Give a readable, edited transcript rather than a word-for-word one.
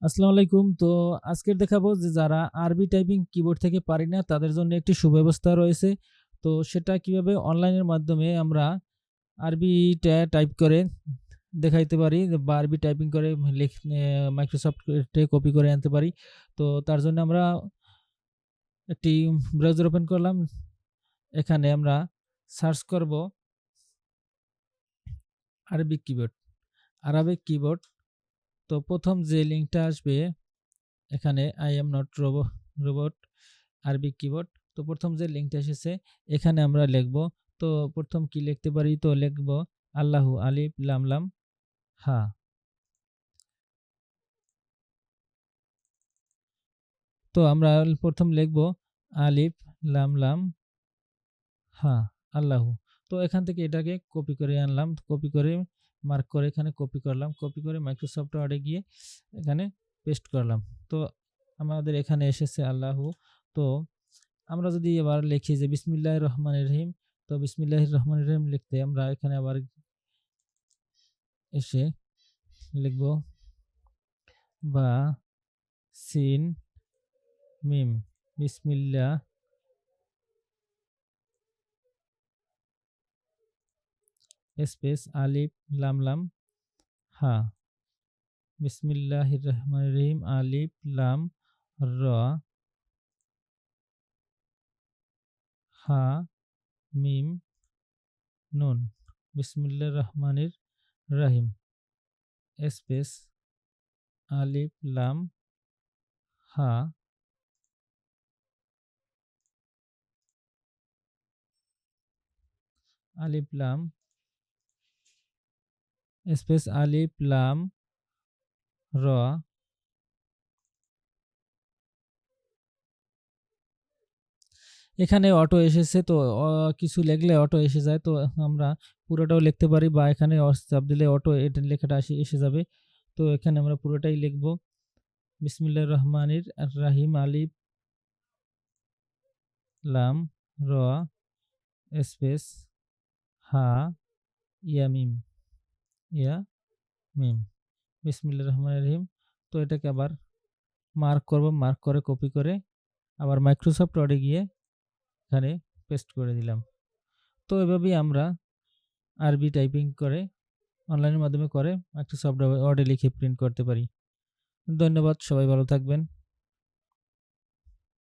আসসালামু আলাইকুম। তো আজকের দেখাবো যে যারা আরবি টাইপিং কিবোর্ড থেকে পারি না তাদের জন্য একটি সুব্যবস্থা রয়েছে। তো সেটা কিভাবে অনলাইনের মাধ্যমে আমরা আরবিটা টাইপ করে দেখাইতে পারি বা আরবি টাইপিং করে মাইক্রোসফট এ কপি করে আনতে পারি। তো তার জন্য আমরা একটি ব্রাউজার ওপেন করলাম। এখানে আমরা সার্চ করব আরবিক কিবোর্ড। Arabic keyboard. তো প্রথম যে লিঙ্কটা আসবে এখানে I am not robot Arabic keyboard. তো প্রথম যে লিঙ্কটা এসেছে এখানে আমরা লিখব। তো প্রথম কি লিখতে পারি? তো লিখব আল্লাহু আলিফ লাম লাম হা। তো আমরা প্রথম লিখব আলিফ লাম লাম হা আল্লাহু। তো এখান থেকে এটাকে কপি করে আনলাম, কপি করে মার্ক করে এখানে কপি করলাম, কপি করে মাইক্রোসফট ওয়ার্ডে গিয়ে এখানে পেস্ট করলাম। তো আমাদের এখানে এসেছে আল্লাহু। তো আমরা যদি এবার লিখি যে বিসমিল্লাহির রহমানির রহিম, তো বিসমিল্লাহির রহমানির রহিম লিখতে আমরা এখানে আবার এসে লিখব বা সিন মিম বিসমিল্লাহ স্পেস আলিফ লাম লাম হা বিসমিল্লাহির রহমানির রহিম আলিফ লাম র হা মিম নুন বিসমিল্লাহির রহমানির রহিম স্পেস আলিফ লাম হা আলিফ লাম স্পেস আলিফ লাম র। এখানে অটো এসেছে, তো কিছু লিখলে অটো এসে যায়। তো আমরা পুরোটাও লিখতে পারি বা এখানে চাপ দিলে অটো এটা লেখাটা এসে যাবে। তো এখানে আমরা পুরোটাই লিখব বিসমিল্লাহির রহমানির রাহিম আলিফ লাম র স্পেস হা ইয়া মিম ইয়া মিম বিসমিল্লাহির রহমানির রহিম। তো এটাকে আবার মার্ক করব, মার্ক করে কপি করে আবার মাইক্রোসফট ওয়ার্ডে গিয়ে এখানে পেস্ট করে দিলাম। তো এভাবেই আমরা আরবি টাইপিং করে অনলাইনের মাধ্যমে করে মাইক্রোসফট ওয়ার্ডে লিখে প্রিন্ট করতে পারি। ধন্যবাদ, সবাই ভালো থাকবেন।